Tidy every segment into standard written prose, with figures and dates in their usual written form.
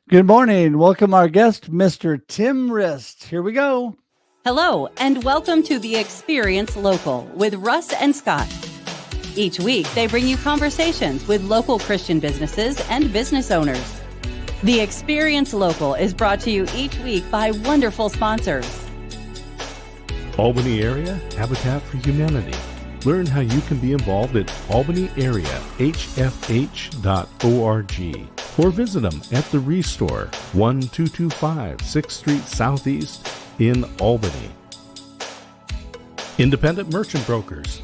Good morning. Welcome our guest, Mr. Tim Rist. Here we go. Hello, and welcome to The Experience Local with Russ and Scott. Each week, they bring you conversations with local Christian businesses and business owners. The Experience Local is brought to you each week by wonderful sponsors. Albany Area Habitat for Humanity. Learn how you can be involved at albanyareahfh.org or visit them at the Restore, 1225 6th Street Southeast in Albany. Independent Merchant Brokers.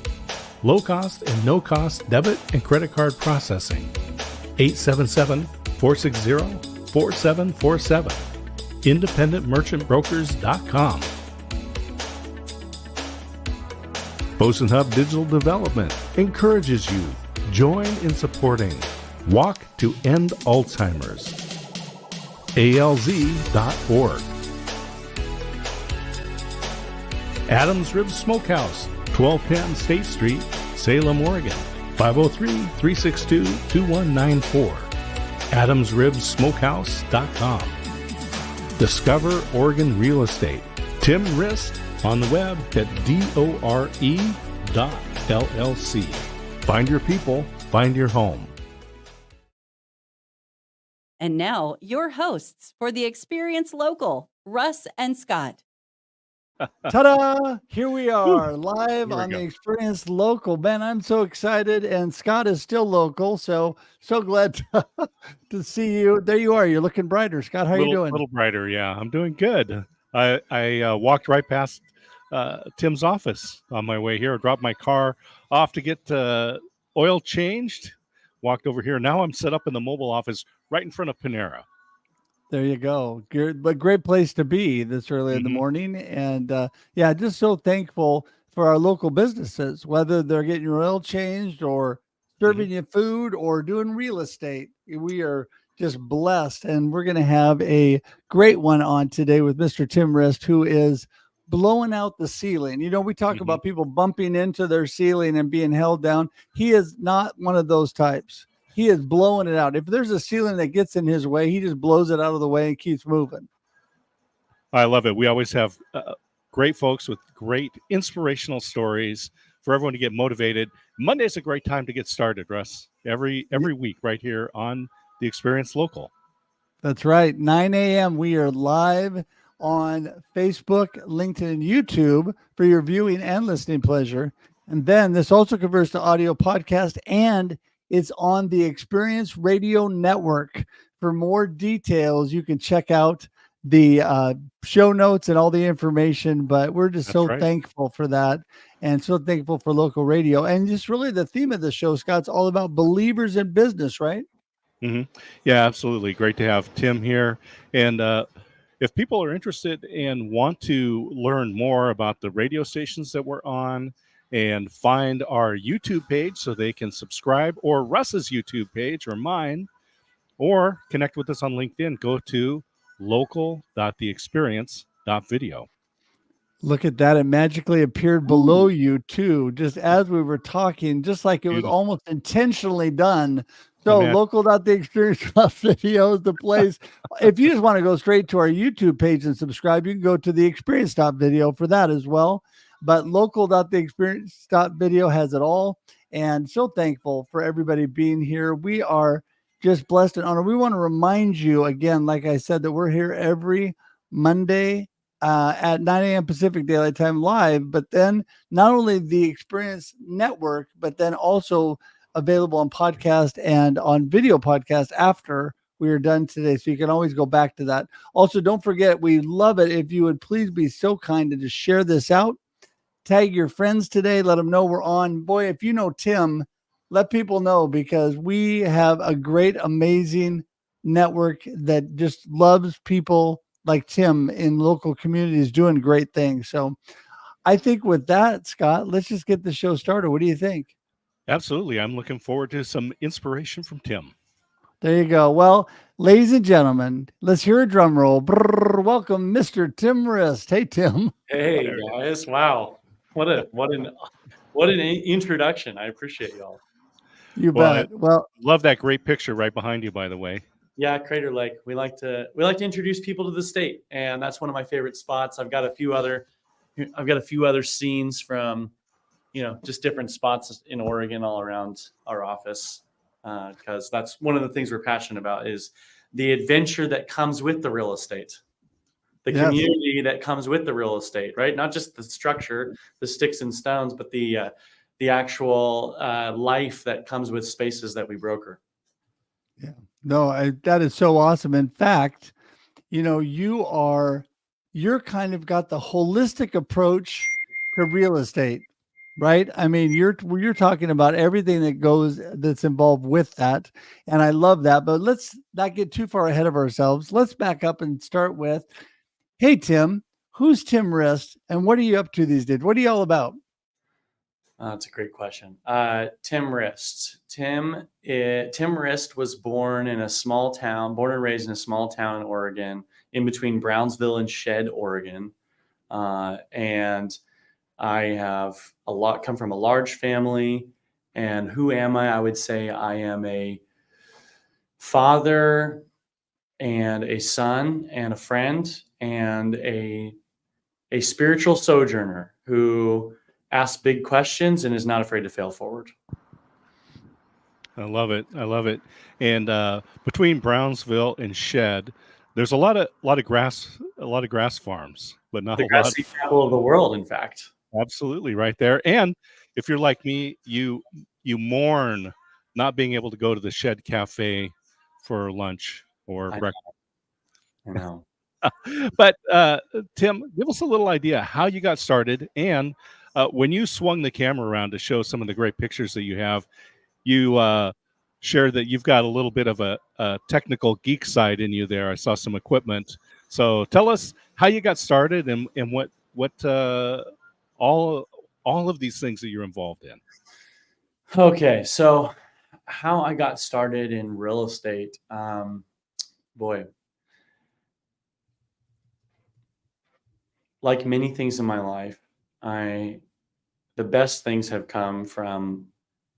Low cost and no cost debit and credit card processing. 877-460-4747. IndependentMerchantBrokers.com. Bosun Hub Digital Development encourages you. Join in supporting Walk to End Alzheimer's. ALZ.org. Adams Ribs Smokehouse, 1210 State Street, Salem, Oregon, 503-362-2194. AdamsRibsSmokehouse.com. Discover Oregon Real Estate. Tim Rist on the web at dore.llc. Find your people, find your home. And now, your hosts for The Experience Local, Russ and Scott. Ta-da! Here we are, live on the Experience Local. Ben, I'm so excited, and Scott is still local, so glad to see you. There you are. You're looking brighter, Scott. How are you doing? A little brighter, yeah. I'm doing good. I walked right past Tim's office on my way here. I dropped my car off to get oil changed. Walked over here. Now I'm set up in the mobile office right in front of Panera. There you go. Good, but great place to be this early in the morning. And just so thankful for our local businesses, whether they're getting your oil changed or serving you food or doing real estate. We are just blessed. And we're going to have a great one on today with Mr. Tim Rist, who is blowing out the ceiling. You know, we talk about people bumping into their ceiling and being held down. He is not one of those types. He is blowing it out. If there's a ceiling that gets in his way, he just blows it out of the way and keeps moving. I love it. We always have great folks with great inspirational stories for everyone to get motivated. Monday's a great time to get started, Russ. Every week right here on The Experience Local. That's right. 9 a.m. We are live on Facebook, LinkedIn, and YouTube for your viewing and listening pleasure. And then this also converts to audio podcast, and it's on the Experience Radio Network. For more details, you can check out the show notes and all the information, but we're just thankful for that and so thankful for local radio. And just really the theme of the show, Scott's all about believers in business, right? Yeah, absolutely. Great to have Tim here. And if people are interested and want to learn more about the radio stations that we're on and find our YouTube page so they can subscribe, or Russ's YouTube page or mine, or connect with us on LinkedIn, go to local.theexperience.video. Look at that. It magically appeared below you too, just as we were talking, just like it was almost intentionally done. So local.theexperience.video is the place. If you just want to go straight to our YouTube page and subscribe, you can go to the experience.video for that as well. But local.theexperience.video has it all. And so thankful for everybody being here. We are just blessed and honored. We want to remind you again, like I said, that we're here every Monday at 9 a.m. Pacific Daylight Time live, but then not only the Experience Network, but then also available on podcast and on video podcast after we are done today. So you can always go back to that. Also, don't forget, we love it if you would please be so kind to just share this out. Tag your friends today. Let them know we're on. Boy, if you know Tim, let people know, because we have a great, amazing network that just loves people like Tim in local communities doing great things. So I think with that, Scott, let's just get the show started. What do you think? Absolutely. I'm looking forward to some inspiration from Tim. There you go. Well, ladies and gentlemen, let's hear a drum roll. Brrr, welcome, Mr. Tim Rist. Hey, Tim. Hey, guys. Wow. What an introduction. I appreciate y'all. You bet. Well, love that great picture right behind you, by the way. Yeah, Crater Lake. We like to introduce people to the state, and that's one of my favorite spots. I've got a few other scenes from, just different spots in Oregon all around our office, because that's one of the things we're passionate about is the adventure that comes with the real estate, the Yes. community that comes with the real estate, right? Not just the structure, the sticks and stones, but the actual life that comes with spaces that we broker. Yeah. No, that is so awesome. In fact, you're kind of got the holistic approach to real estate, right? I mean, you're talking about everything that's involved with that. And I love that, but let's not get too far ahead of ourselves. Let's back up and start with, hey, Tim, who's Tim Rist and what are you up to these days? What are you all about? That's a great question. Tim Rist. Tim Rist was born and raised in a small town in Oregon, in between Brownsville and Shed, Oregon. And I have come from a large family. And who am I? I would say I am a father and a son and a friend and a spiritual sojourner who asks big questions and is not afraid to fail forward. I love it. And between Brownsville and Shed, there's a lot of grass farms, but not the a lot. Grassy capital of the world, in fact. Absolutely, right there. And if you're like me, you mourn not being able to go to the Shed Cafe for lunch or breakfast. I know. But Tim, give us a little idea how you got started, and when you swung the camera around to show some of the great pictures that you have, you shared that you've got a little bit of a technical geek side in you there. I saw some equipment. So tell us how you got started and what all of these things that you're involved in. Okay, so how I got started in real estate, boy. Like many things in my life, the best things have come from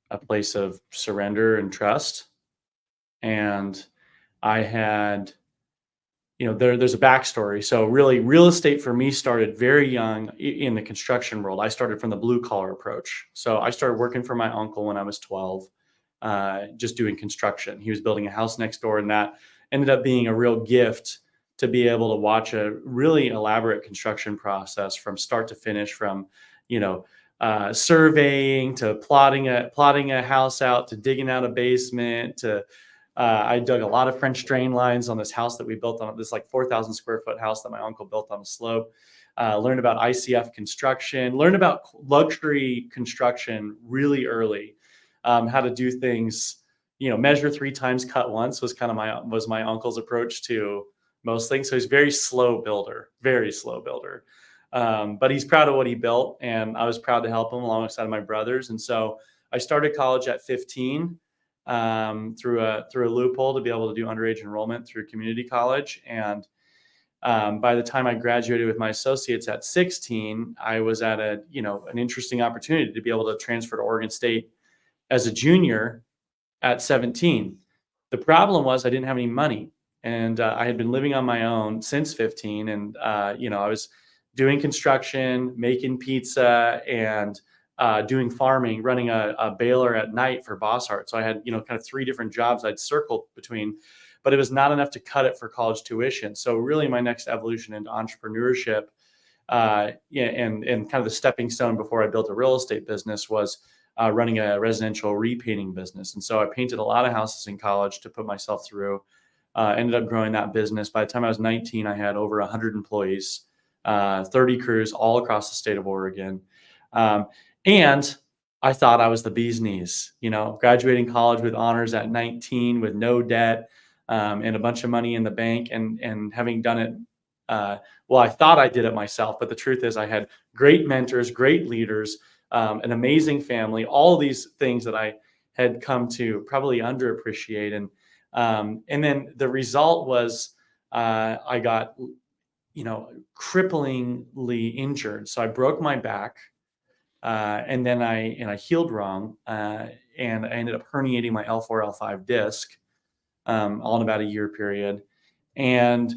a place of surrender and trust. And I had, there's a backstory. So really, real estate for me started very young in the construction world. I started from the blue collar approach. So I started working for my uncle when I was 12, just doing construction. He was building a house next door, and that ended up being a real gift to be able to watch a really elaborate construction process from start to finish, from, surveying to plotting a house out, to digging out a basement, to I dug a lot of French drain lines on this house that we built on this like 4,000 square foot house that my uncle built on a slope. Learned about ICF construction, learned about luxury construction really early, how to do things, measure 3 times, cut once was kind of my uncle's approach to most things. So he's very slow builder. But he's proud of what he built, and I was proud to help him alongside my brothers. And so I started college at 15 through a loophole to be able to do underage enrollment through community college. And by the time I graduated with my associates at 16, I was at an interesting opportunity to be able to transfer to Oregon State as a junior at 17. The problem was I didn't have any money. And I had been living on my own since 15. And, I was doing construction, making pizza, and doing farming, running a baler at night for Boss Art. So I had, kind of 3 different jobs I'd circled between, but it was not enough to cut it for college tuition. So really my next evolution into entrepreneurship and kind of the stepping stone before I built a real estate business was running a residential repainting business. And so I painted a lot of houses in college to put myself through. Ended up growing that business. By the time I was 19, I had over 100 employees, 30 crews all across the state of Oregon. And I thought I was the bee's knees, graduating college with honors at 19 with no debt and a bunch of money in the bank, and having done it. I thought I did it myself, but the truth is I had great mentors, great leaders, an amazing family, all of these things that I had come to probably underappreciate. And then the result was I got, cripplingly injured. So I broke my back, and then I healed wrong, and I ended up herniating my L4, L5 disc. all in about a year period. And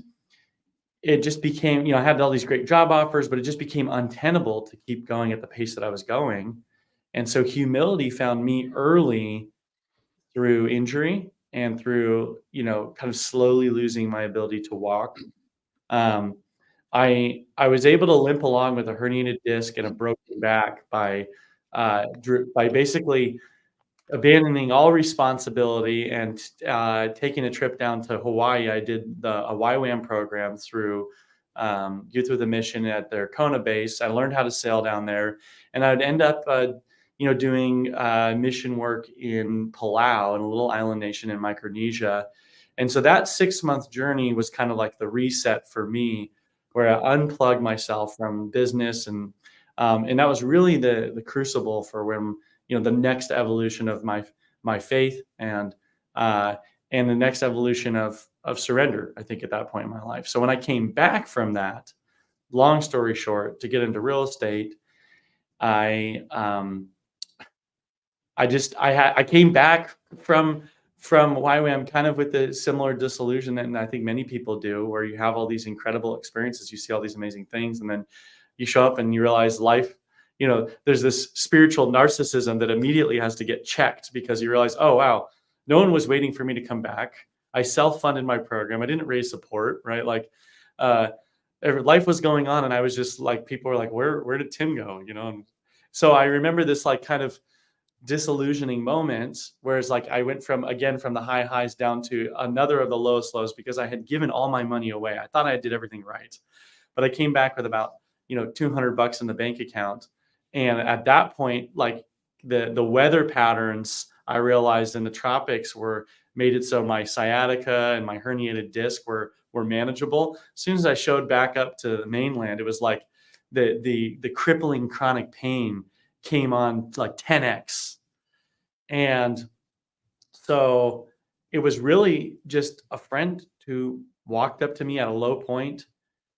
it just became, I had all these great job offers, but it just became untenable to keep going at the pace that I was going. And so humility found me early through injury and through, kind of slowly losing my ability to walk. Um, I was able to limp along with a herniated disc and a broken back by basically abandoning all responsibility and taking a trip down to Hawaii. I did a YWAM program through Youth with a Mission at their Kona base. I learned how to sail down there, and I'd end up, doing mission work in Palau, in a little island nation in Micronesia. And so that 6-month journey was kind of like the reset for me, where I unplugged myself from business, and that was really the crucible for when the next evolution of my faith and the next evolution of surrender, I think, at that point in my life. So when I came back from that, long story short, to get into real estate, I came back from YWAM kind of with the similar disillusionment, and I think many people do, where you have all these incredible experiences, you see all these amazing things, and then you show up and you realize life, there's this spiritual narcissism that immediately has to get checked, because you realize, oh, wow, no one was waiting for me to come back. I self-funded my program. I didn't raise support, right? Like, life was going on, and I was just like, people were like, where did Tim go? And so I remember this like kind of disillusioning moments, whereas like I went from the high highs down to another of the lowest lows, because I had given all my money away. I thought I did everything right, but I came back with about $200 in the bank account. And at that point, like the weather patterns I realized in the tropics made it so my sciatica and my herniated disc were manageable. As soon as I showed back up to the mainland, it was like the crippling chronic pain came on like 10x. And so it was really just a friend who walked up to me at a low point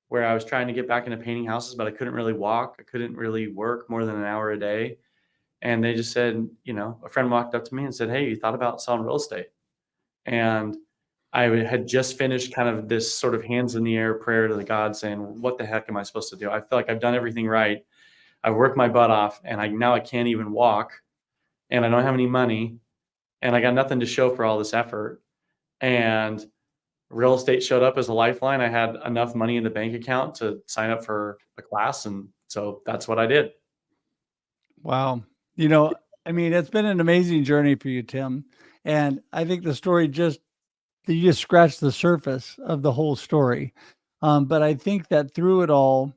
where I was trying to get back into painting houses, but I couldn't really walk. I couldn't really work more than an hour a day. And they just said, a friend walked up to me and said, "Hey, you thought about selling real estate?" And I had just finished kind of this sort of hands in the air prayer to the God, saying, what the heck am I supposed to do? I feel like I've done everything right. I've worked my butt off, and I can't even walk, and I don't have any money, and I got nothing to show for all this effort. And real estate showed up as a lifeline. I had enough money in the bank account to sign up for a class, and so that's what I did. Wow. It's been an amazing journey for you, Tim. And I think you just scratched the surface of the whole story. But I think that through it all,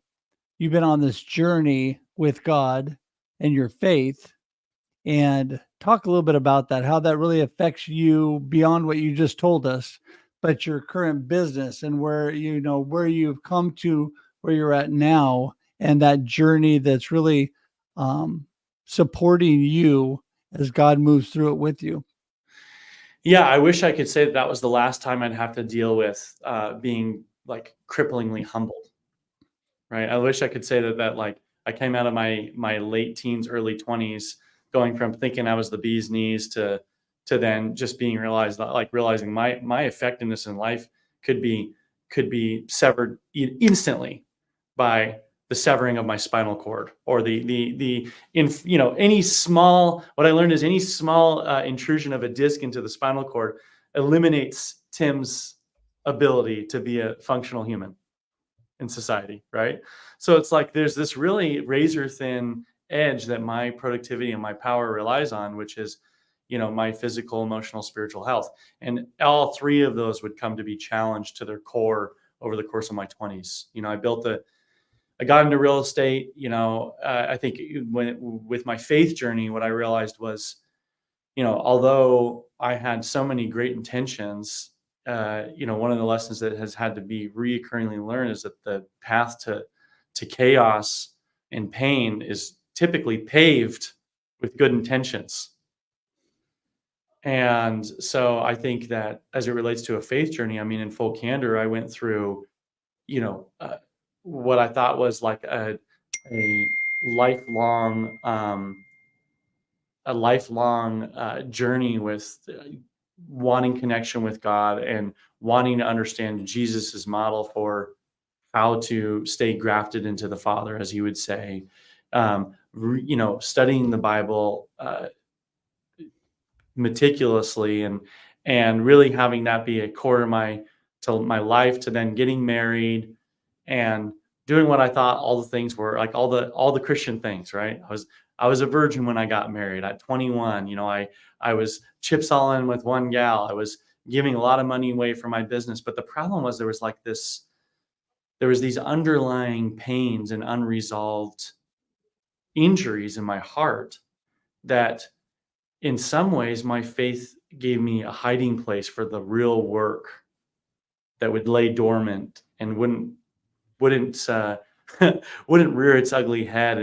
you've been on this journey with God and your faith. And talk a little bit about that, how that really affects you beyond what you just told us, but your current business and where you've come to where you're at now, and that journey that's really supporting you as God moves through it with you. Yeah, I wish I could say that was the last time I'd have to deal with being like cripplingly humbled, right? I wish I could say that like I came out of my late teens, early 20s, going from thinking I was the bee's knees to then just realizing my effectiveness in life could be severed instantly by the severing of my spinal cord, or any small, what I learned is any small intrusion of a disc into the spinal cord eliminates Tim's ability to be a functional human in society, right? So it's like there's this really razor thin edge that my productivity and my power relies on, which is my physical, emotional, spiritual health. And all three of those would come to be challenged to their core over the course of my 20s. I got into real estate. I think with my faith journey, what I realized was, although I had so many great intentions, one of the lessons that has had to be reoccurringly learned is that the path to chaos and pain is typically paved with good intentions. And so I think that as it relates to a faith journey, in full candor, I went through, what I thought was like a lifelong journey with wanting connection with God and wanting to understand Jesus's model for how to stay grafted into the Father, as he would say, studying the Bible meticulously and really having that be a core of my life, to then getting married and doing what I thought all the things were, like all the Christian things, right? I was a virgin when I got married at 21. I was chips all in with one gal. I was giving a lot of money away for my business. But the problem was there was these underlying pains and unresolved injuries in my heart that in some ways my faith gave me a hiding place for the real work that would lay dormant and wouldn't wouldn't rear its ugly head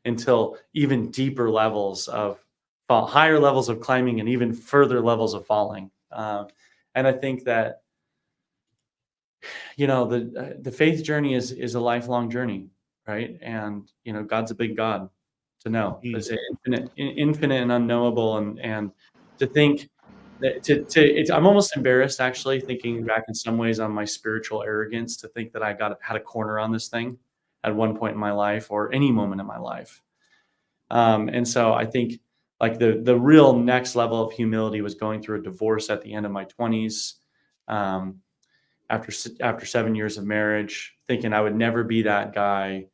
until even deeper levels of higher levels of climbing and even further levels of falling. And I think that the faith journey is a lifelong journey, right? And God's a big God to know. It's infinite and unknowable, and to think that I'm almost embarrassed, actually, thinking back in some ways on my spiritual arrogance, to think that I had a corner on this thing at one point in my life or any moment in my life. And so I think like the real next level of humility was going through a divorce at the end of my 20s. After 7 years of marriage, thinking I would never be that guy,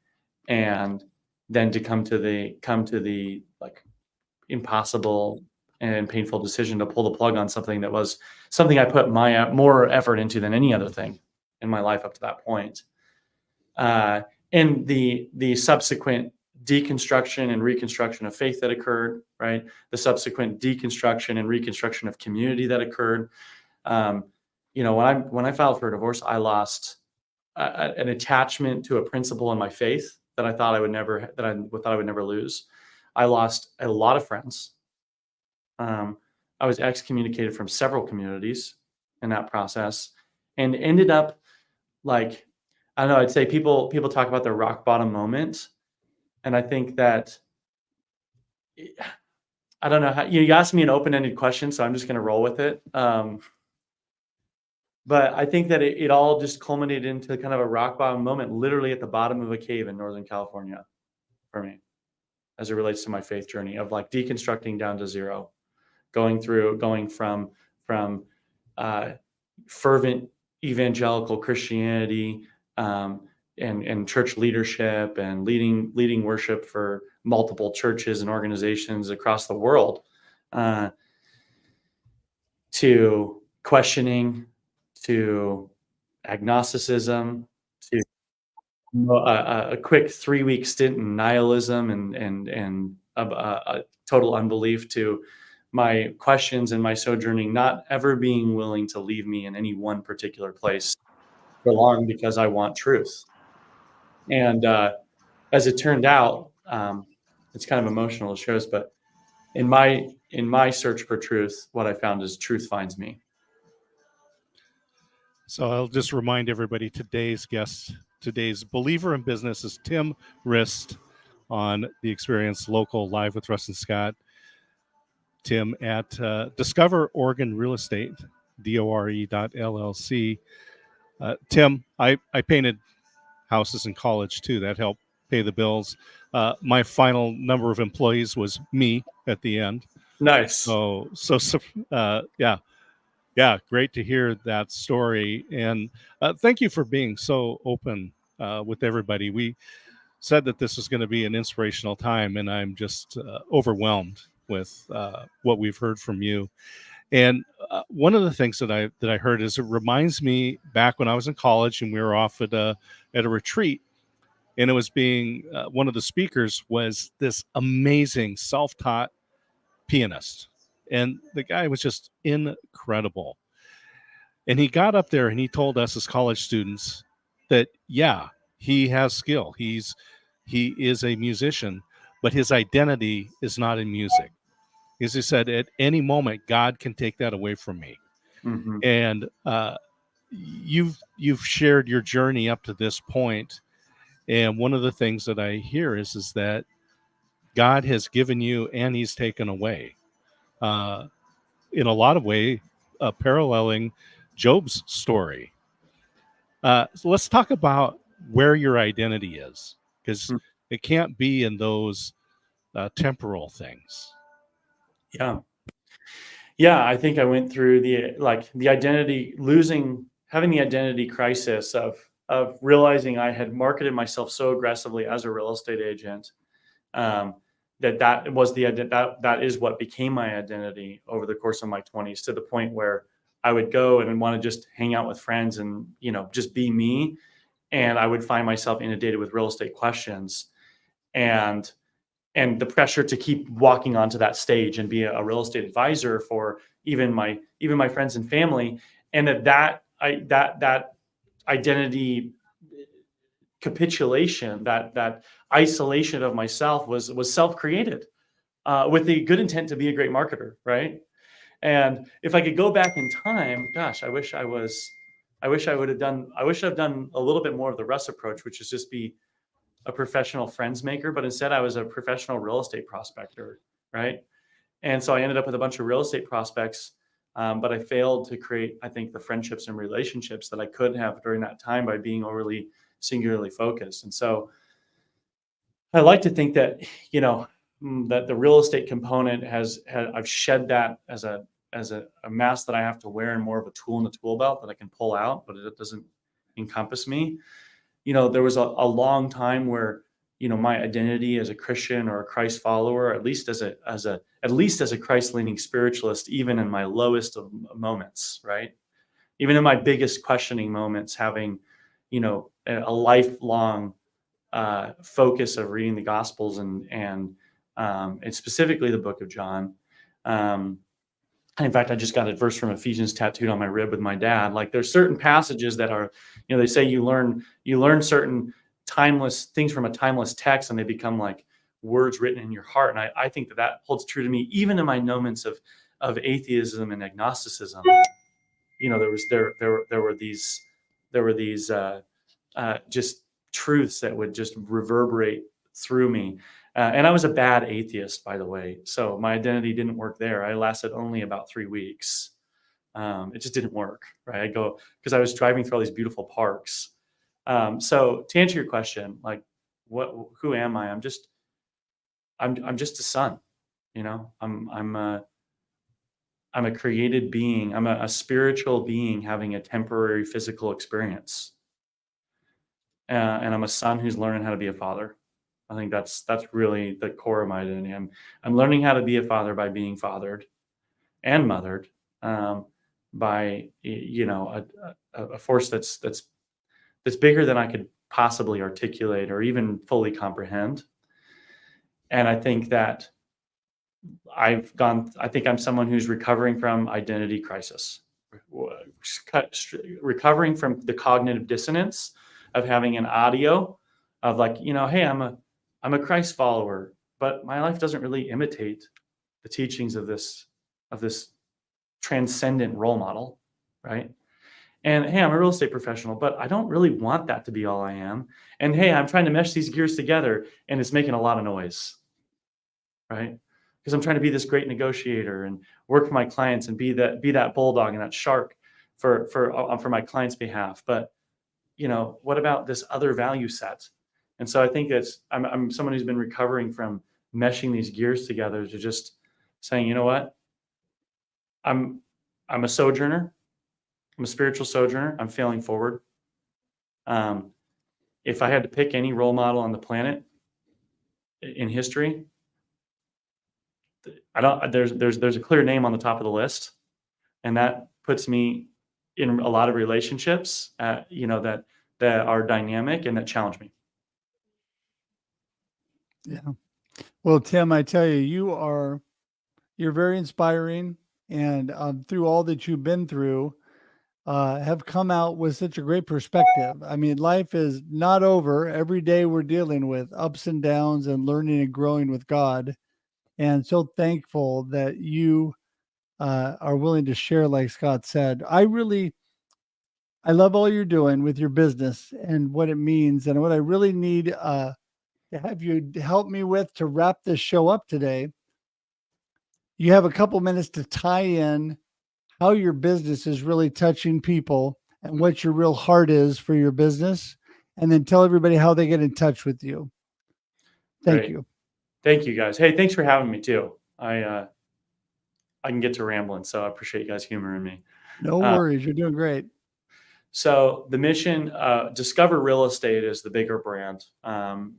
and then to come to the like impossible and painful decision to pull the plug on something that was something I put my more effort into than any other thing in my life up to that point. And the subsequent deconstruction and reconstruction of faith that occurred, right? The subsequent deconstruction and reconstruction of community that occurred. When I filed for a divorce, I lost an attachment to a principle in my faith that I thought I would never lose. I lost a lot of friends. I was excommunicated from several communities in that process, and ended up like, I don't know, I'd say people talk about their rock bottom moment. And I think that, I don't know how, you asked me an open-ended question, so I'm just going to roll with it. But I think that it all just culminated into kind of a rock bottom moment, literally at the bottom of a cave in Northern California for me, as it relates to my faith journey of like deconstructing down to zero, going from fervent evangelical Christianity and church leadership and leading worship for multiple churches and organizations across the world, to questioning, to agnosticism, to a quick 3-week stint in nihilism and a total unbelief, to my questions and my sojourning not ever being willing to leave me in any one particular place for long because I want truth. And as it turned out, it's kind of emotional to show us, but in my search for truth, what I found is truth finds me. So I'll just remind everybody, today's believer in business is Tim Rist on the Experience Local Live with Russ and Scott. Tim at Discover Oregon Real Estate, DORE.LLC. Tim, I painted houses in college too. That helped pay the bills. My final number of employees was me at the end. Nice. So yeah, great to hear that story. And thank you for being so open with everybody. We said that this was going to be an inspirational time, and I'm just overwhelmed with what we've heard from you. And one of the things that I heard is, it reminds me back when I was in college and we were off at a retreat, and it was being one of the speakers was this amazing self-taught pianist, and the guy was just incredible. And he got up there and he told us as college students that, yeah, he has skill. He is a musician, but his identity is not in music. As he said, at any moment, God can take that away from me. Mm-hmm. And you've shared your journey up to this point. And one of the things that I hear is that God has given you and he's taken away. in a lot of ways, paralleling Job's story. So let's talk about where your identity is, because it can't be in those temporal things. Yeah, I think I went through the identity having the identity crisis of realizing I had marketed myself so aggressively as a real estate agent, that was that is what became my identity over the course of my 20s, to the point where I would go and want to just hang out with friends and, just be me. And I would find myself inundated with real estate questions, and the pressure to keep walking onto that stage and be a real estate advisor for even my friends and family. And that identity capitulation, that isolation of myself was self-created, with the good intent to be a great marketer, right? And if I could go back in time, gosh, I wish I've done a little bit more of the Russ approach, which is just be a professional friends maker, but instead I was a professional real estate prospector, right? And so I ended up with a bunch of real estate prospects, but I failed to create, I think, the friendships and relationships that I could have during that time by being overly singularly focused. And so I like to think that, that the real estate component I've shed that as a mask that I have to wear, and more of a tool in the tool belt that I can pull out, but it doesn't encompass me. There was a long time where, my identity as a Christian or a Christ follower, at least as a Christ-leaning spiritualist, even in my lowest of moments, right? Even in my biggest questioning moments, having, a lifelong focus of reading the Gospels and specifically the book of John. In fact, I just got a verse from Ephesians tattooed on my rib with my dad. Like, there's certain passages that are, they say you learn certain timeless things from a timeless text, and they become like words written in your heart. And I think that holds true to me, even in my moments of atheism and agnosticism. There were these just truths that would just reverberate through me. And I was a bad atheist, by the way. So my identity didn't work there. I lasted only about 3 weeks. It just didn't work, right? Because I was driving through all these beautiful parks. So to answer your question, like, who am I? I'm just a son. I'm a created being. I'm a spiritual being having a temporary physical experience. And I'm a son who's learning how to be a father. I think that's really the core of my identity. I'm learning how to be a father by being fathered and mothered, by a force that's bigger than I could possibly articulate or even fully comprehend. And I think that I think I'm someone who's recovering from identity crisis, recovering from the cognitive dissonance of having an audio of like, hey, I'm a Christ follower, but my life doesn't really imitate the teachings of this transcendent role model, right? And hey, I'm a real estate professional, but I don't really want that to be all I am. And hey, I'm trying to mesh these gears together, and it's making a lot of noise, right? Because I'm trying to be this great negotiator and work for my clients and be that bulldog and that shark for my clients' behalf. But what about this other value set? And so I think I'm someone who's been recovering from meshing these gears together to just saying, you know what, I'm a sojourner. I'm a spiritual sojourner. I'm failing forward. If I had to pick any role model on the planet in history, there's a clear name on the top of the list, and that puts me in a lot of relationships, that are dynamic and that challenge me. Yeah. Well, Tim, I tell you, you're very inspiring, and through all that you've been through, have come out with such a great perspective. I mean, life is not over. Every day we're dealing with ups and downs and learning and growing with God. And so thankful that you are willing to share, like Scott said. I love all you're doing with your business and what it means. And what I really need to have you help me with to wrap this show up today you have a couple minutes to tie in how your business is really touching people and what your real heart is for your business, and then tell everybody how they get in touch with you. Thank Great. you. Thank you, guys. Hey, thanks for having me too. I can get to rambling, so I appreciate you guys humoring me. No worries. You're doing great. So the mission, Discover Real Estate is the bigger brand.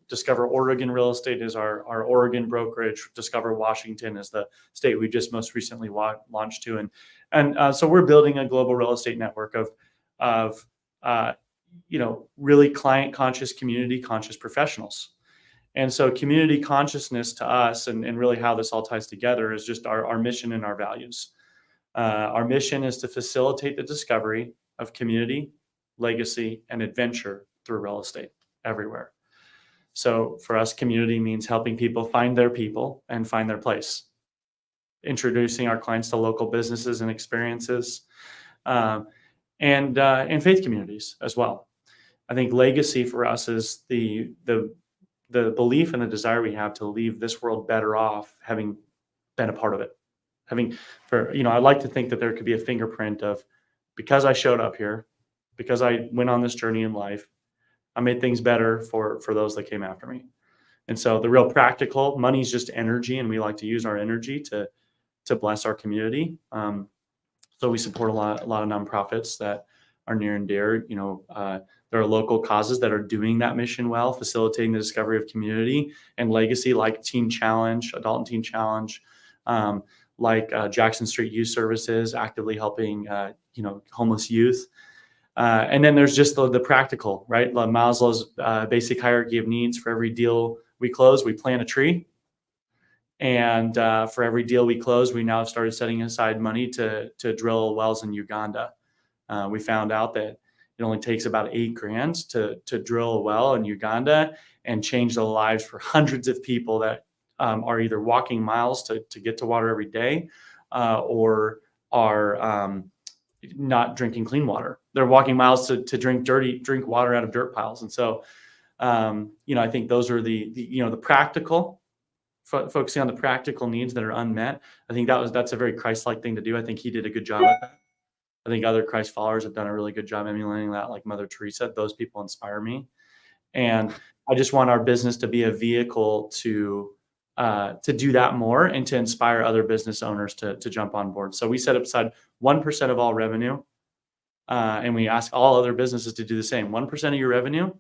Discover Oregon Real Estate is our Oregon brokerage. Discover Washington is the state we just most recently launched to. And so we're building a global real estate network of really client conscious, community conscious professionals. And so community consciousness to us, and really how this all ties together, is just our mission and our values. Our mission is to facilitate the discovery of community, legacy, and adventure through real estate everywhere. So for us, community means helping people find their people and find their place. Introducing our clients to local businesses and experiences, and faith communities as well. I think legacy for us is the belief and the desire we have to leave this world better off having been a part of it. I like to think that there could be a fingerprint of, because I showed up here, because I went on this journey in life, I made things better for those that came after me. And so the real practical, money is just energy, and we like to use our energy to bless our community. So we support a lot of nonprofits that are near and dear. There are local causes that are doing that mission well, facilitating the discovery of community and legacy, like Teen Challenge, Adult and Teen Challenge, like Jackson Street Youth Services, actively helping homeless youth. And then there's just the practical, right? Maslow's basic hierarchy of needs. For every deal we close, we plant a tree. And for every deal we close, we now have started setting aside money to drill wells in Uganda. We found out that it only takes about $8,000 to drill a well in Uganda and change the lives for hundreds of people that are either walking miles to get to water every day, or are not drinking clean water. They're walking miles to drink water out of dirt piles. And so, I think those are the practical, focusing on the practical needs that are unmet. I think that's a very Christ-like thing to do. I think he did a good job at that. I think other Christ followers have done a really good job emulating that, like Mother Teresa. Those people inspire me. And I just want our business to be a vehicle to do that more and to inspire other business owners to jump on board. So we set aside 1% of all revenue, and we ask all other businesses to do the same. 1% of your revenue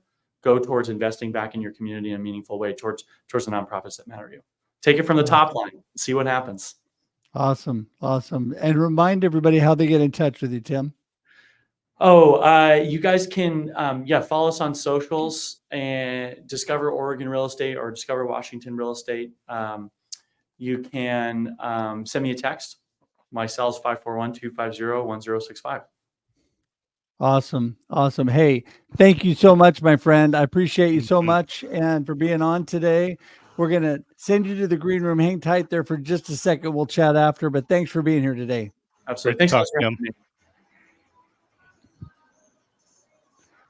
go towards investing back in your community in a meaningful way, towards the nonprofits that matter to you. Take it from the top line, see what happens. Awesome. And remind everybody how they get in touch with you, Tim. You guys can, follow us on socials and Discover Oregon Real Estate or Discover Washington Real Estate. You can send me a text. My cell is 541-250-1065. Awesome. Hey, thank you so much, my friend. I appreciate you so much and for being on today. We're going to send you to the green room. Hang tight there for just a second. We'll chat after, but thanks for being here today. Absolutely. Thanks, Tim.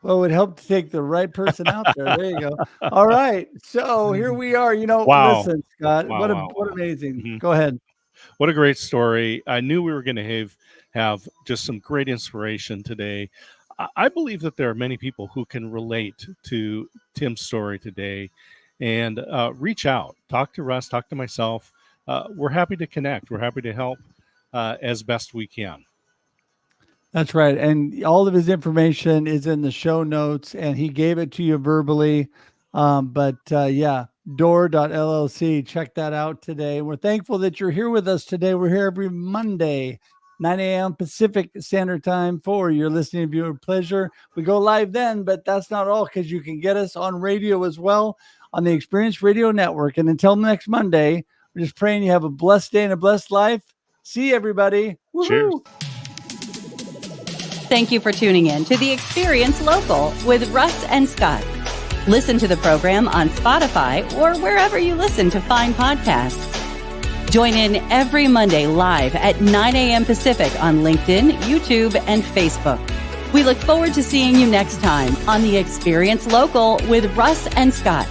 Well, it would help to take the right person out there. There you go. All right. So here we are. Wow. Listen, Scott, Wow. what amazing. Mm-hmm. Go ahead. What a great story. I knew we were going to have just some great inspiration today. I believe that there are many people who can relate to Tim's story today, and reach out, talk to Russ, talk to myself. We're happy to connect. We're happy to help as best we can. That's right. And all of his information is in the show notes, and he gave it to you verbally. Door.llc. Check that out today. We're thankful that you're here with us today. We're here every Monday, 9 a.m. Pacific Standard Time for your listening viewer pleasure. We go live then, but that's not all, because you can get us on radio as well on the Experience Radio Network. And until next Monday, we're just praying you have a blessed day and a blessed life. See you, everybody. Woo-hoo. Cheers. Thank you for tuning in to The Experience Local with Russ and Scott. Listen to the program on Spotify or wherever you listen to fine podcasts. Join in every Monday live at 9 a.m. Pacific on LinkedIn, YouTube, and Facebook. We look forward to seeing you next time on The Experience Local with Russ and Scott.